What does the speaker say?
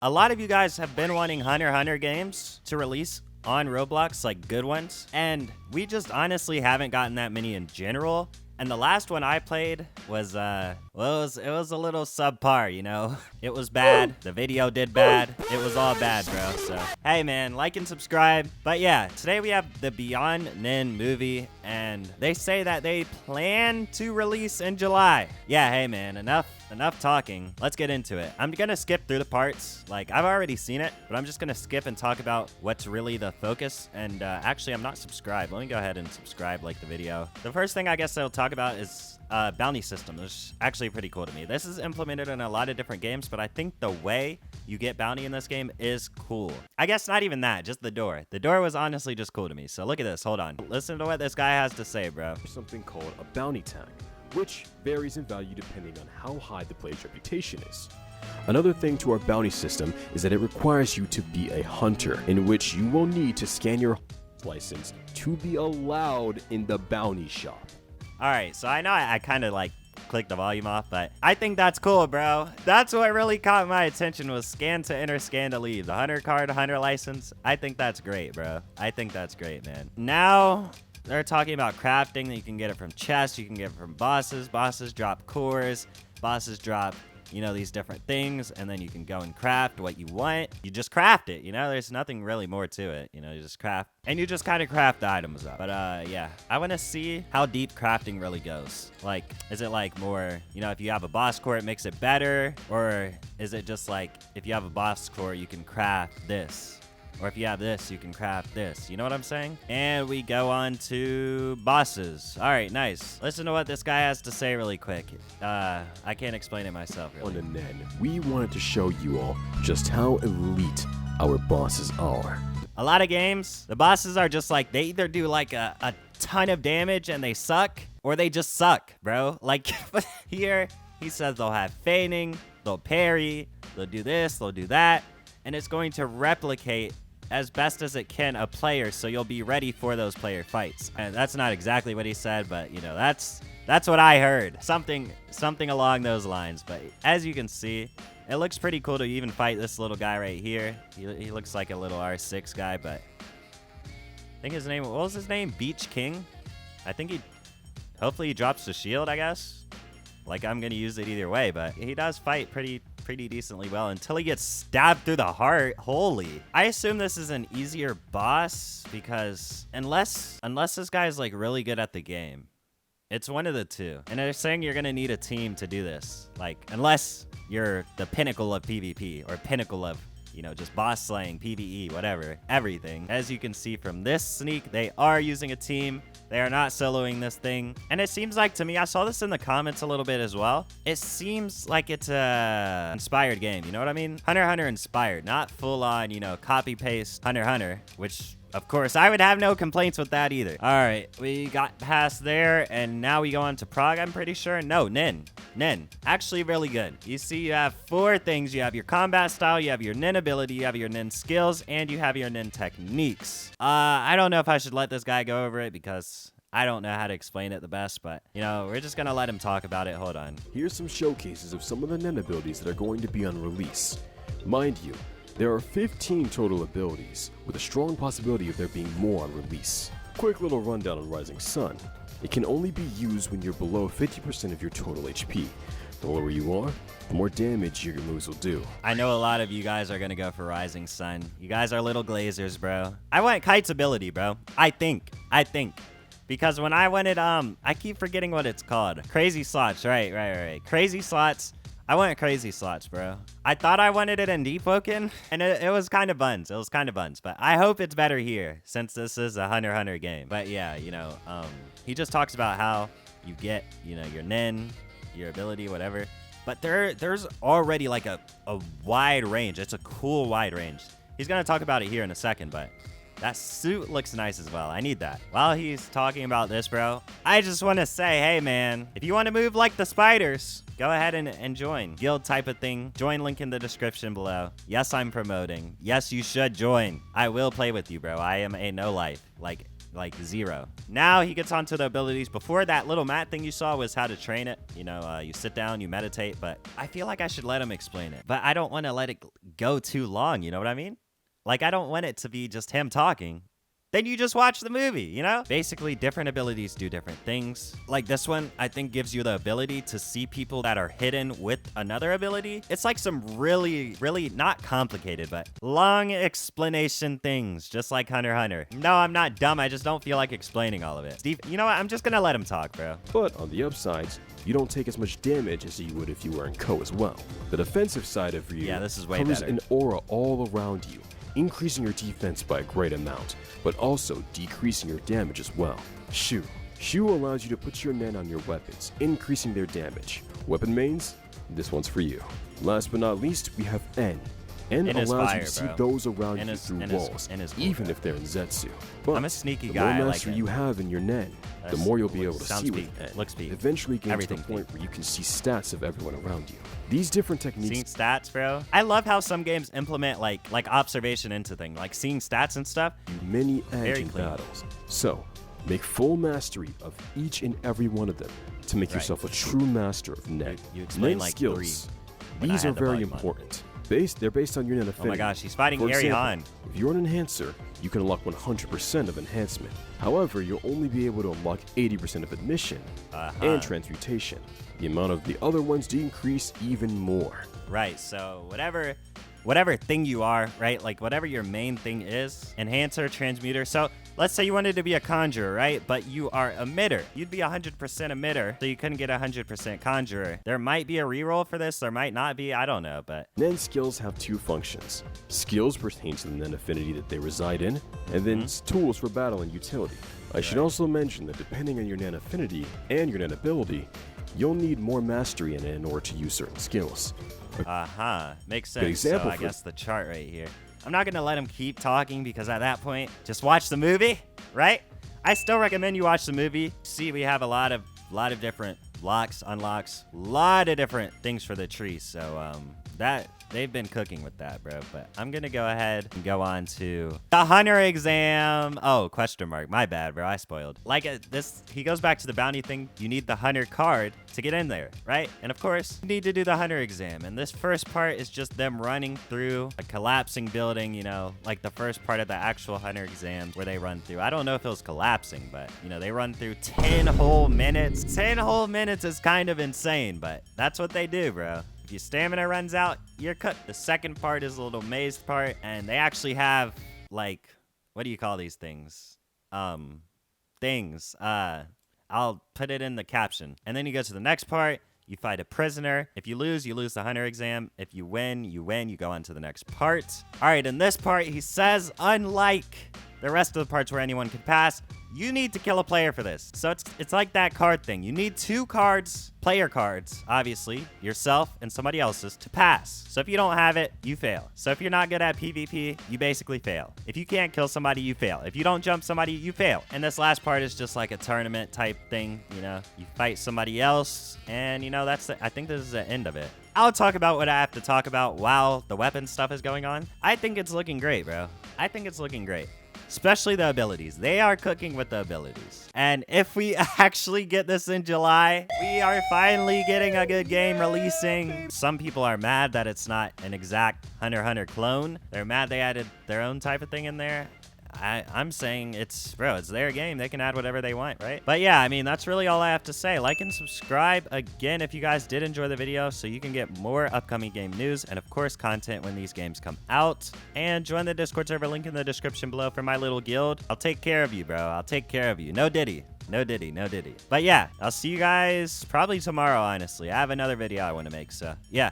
A lot of you guys have been wanting Hunter x Hunter games to release on Roblox, like good ones, and we just honestly haven't gotten that many in general. And the last one I played was, well, it was a little subpar, you know? It was bad. The video did bad. It was all bad, bro. So, hey, man, like and subscribe. But yeah, today we have the Beyond Nin movie, and they say that they plan to release in July. Yeah, hey, man, enough talking. Let's get into it. I'm gonna skip through the parts. Like, I've already seen it, but I'm just gonna skip and talk about what's really the focus. And actually, I'm not subscribed. Let me go ahead and subscribe, like the video. The first thing I guess I'll talk about is bounty system. It's actually pretty cool to me. This is implemented in a lot of different games, but I think the way you get bounty in this game is cool. I guess not even that, just the door. The door was honestly just cool to me. So look at this. Hold on. Listen to what this guy has to say, bro. Something called a bounty tag, which varies in value depending on how high the player's reputation is. Another thing to our bounty system is that it requires you to be a hunter, in which you will need to scan your license to be allowed in the bounty shop. Alright, so I know I kind of like clicked the volume off, but I think that's cool, bro. That's what really caught my attention, was scan to enter, scan to leave. The hunter card, hunter license. I think that's great, bro. I think that's great, man. Now they're talking about crafting. You can get it from chests. You can get it from bosses. Bosses drop cores. Bosses drop, you know, these different things. And then you can go and craft what you want. You just craft it, you know? There's nothing really more to it. You know, you just craft. And you just kind of craft the items up. But, yeah. I want to see how deep crafting really goes. Like, is it like more, you know, if you have a boss core, it makes it better? Or is it just like, if you have a boss core, you can craft this? Or if you have this, you can craft this. You know what I'm saying? And we go on to bosses. All right, nice. Listen to what this guy has to say really quick. I can't explain it myself, really. And then we wanted to show you all just how elite our bosses are. A lot of games, the bosses are just like, they either do like a ton of damage and they suck, or they just suck, bro. Like here, he says they'll have feigning, they'll parry, they'll do this, they'll do that, and it's going to replicate as best as it can a player, so you'll be ready for those player fights. And that's not exactly what he said, but you know, that's what I heard. Something along those lines. But as you can see, it looks pretty cool to even fight this little guy right here. He looks like a little R6 guy, but I think his name, what was his name? Beach King? I think hopefully he drops the shield, I guess. Like, I'm gonna use it either way, but he does fight pretty decently well until he gets stabbed through the heart. Holy. I assume this is an easier boss because unless this guy's like really good at the game, it's one of the two. And they're saying you're gonna need a team to do this. Like, unless you're the pinnacle of PvP or pinnacle of, you know, just boss slaying, PvE, whatever, everything. As you can see from this sneak, they are using a team. They are not soloing this thing. And it seems like, to me, I saw this in the comments a little bit as well. It seems like it's a inspired game. You know what I mean? Hunter x Hunter inspired, not full on, you know, copy paste Hunter x Hunter, which of course, I would have no complaints with that either. All right, we got past there, and now we go on to Prague, I'm pretty sure. No, Nin. Actually really good. You see, you have 4 things. You have your combat style, you have your Nin ability, you have your Nin skills, and you have your Nin techniques. I don't know if I should let this guy go over it because I don't know how to explain it the best, but, you know, we're just gonna let him talk about it. Hold on. Here's some showcases of some of the Nin abilities that are going to be on release. Mind you, there are 15 total abilities, with a strong possibility of there being more on release. Quick little rundown on Rising Sun. It can only be used when you're below 50% of your total HP. The lower you are, the more damage your moves will do. I know a lot of you guys are gonna go for Rising Sun. You guys are little glazers, bro. I want Kite's ability, bro. I think. Because when I wanted, I keep forgetting what it's called. Crazy slots, right. Crazy slots. I want crazy slots, bro. I thought I wanted it in Deepwoken, and it was kind of buns. But I hope it's better here, since this is a Hunter x Hunter game. But yeah, you know, he just talks about how you get, you know, your Nin, your ability, whatever. But there's already like a wide range. It's a cool wide range. He's gonna talk about it here in a second, but that suit looks nice as well. I need that. While he's talking about this, bro, I just want to say, hey, man, if you want to move like the spiders, go ahead and join. Guild type of thing. Join link in the description below. Yes, I'm promoting. Yes, you should join. I will play with you, bro. I am a no-life. Like, like 0. Now he gets onto the abilities. Before, that little mat thing you saw was how to train it. You know, you sit down, you meditate, but I feel like I should let him explain it. But I don't want to let it go too long, you know what I mean? Like, I don't want it to be just him talking. Then you just watch the movie, you know? Basically, different abilities do different things. Like this one, I think gives you the ability to see people that are hidden with another ability. It's like some really, really not complicated, but long explanation things, just like Hunter x Hunter. No, I'm not dumb. I just don't feel like explaining all of it. Steve, you know what? I'm just gonna let him talk, bro. But on the upsides, you don't take as much damage as you would if you were in Co as well. The defensive side of you this is way covers better. an aura all around you, increasing your defense by a great amount, but also decreasing your damage as well. Shu allows you to put your Nen on your weapons, increasing their damage. Weapon mains, this one's for you. Last but not least, we have N. N allows fire, you to see bro. those around you through walls, cool, even bro. if they're in Zetsu. But I'm a sneaky the guy, I more like mastery it. you have in your Nen, the That's- more you'll be able to sounds see peak, with N. looks peak. Eventually get to Everything the point peak. where you can see stats of everyone around you. These different Seeing techniques stats, bro. I love how some games implement like observation into things, like seeing stats and stuff. many Very edge in clean. battles. So, make full mastery of each and every one of them to make Right. yourself a true master of Nen. You explained Nen like skills. 3 when I These had are the very volume on. important. They're based on your Nen affinity. Oh my gosh, he's fighting For Harry example, Han. if you're an enhancer, you can unlock 100% of enhancement. However, you'll only be able to unlock 80% of admission and transmutation. The amount of the other ones decrease even more. Right, so whatever thing you are, right? Like whatever your main thing is, enhancer, transmuter. So let's say you wanted to be a conjurer, right? But you are emitter. You'd be 100% emitter, so you couldn't get 100% conjurer. There might be a reroll for this, there might not be, I don't know, but Nen skills have 2 functions. Skills pertain to the Nen affinity that they reside in, and then tools for battle and utility. I should also mention that depending on your Nen affinity and your Nen ability, you'll need more mastery in it in order to use certain skills. makes sense. example So I for- guess the chart right here. I'm not gonna let him keep talking because at that point, just watch the movie, right? I still recommend you watch the movie. See, we have a lot of different locks, unlocks, a lot of different things for the tree. So that they've been cooking with that, bro. But I'm gonna go ahead and go on to the Hunter exam. Oh, question mark. My bad, bro. I spoiled. Like this, he goes back to the bounty thing. You need the Hunter card to get in there, right? And of course, you need to do the Hunter exam. And this first part is just them running through a collapsing building, you know, like the first part of the actual Hunter exam where they run through. I don't know if it was collapsing, but, you know, they run through 10 whole minutes. 10 whole minutes is kind of insane, but that's what they do, bro. If your stamina runs out, you're cooked. The second part is a little maze part, and they actually have, like, what do you call these things? Things. I'll put it in the caption. And then you go to the next part. You fight a prisoner. If you lose the Hunter exam. If you win, you win. You go on to the next part. All right, in this part, he says, unlike the rest of the parts where anyone can pass, you need to kill a player for this. So it's like that card thing. You need 2 cards, player cards, obviously, yourself and somebody else's, to pass. So if you don't have it, you fail. So if you're not good at PvP, you basically fail. If you can't kill somebody, you fail. If you don't jump somebody, you fail. And this last part is just like a tournament type thing. You know, you fight somebody else, and you know, I think this is the end of it. I'll talk about what I have to talk about while the weapon stuff is going on. I think it's looking great, bro. I think it's looking great. Especially the abilities. They are cooking with the abilities. And if we actually get this in July, we are finally getting a good game releasing. Some people are mad that it's not an exact Hunter x Hunter clone. They're mad they added their own type of thing in there. I'm saying it's their game. They can add whatever they want, right? But yeah, I mean, that's really all I have to say. Like and subscribe again if you guys did enjoy the video so you can get more upcoming game news and, of course, content when these games come out. And join the Discord server, link in the description below for my little guild. I'll take care of you, bro. I'll take care of you. No Diddy. No Diddy. No Diddy. But yeah, I'll see you guys probably tomorrow, honestly. I have another video I want to make, so yeah.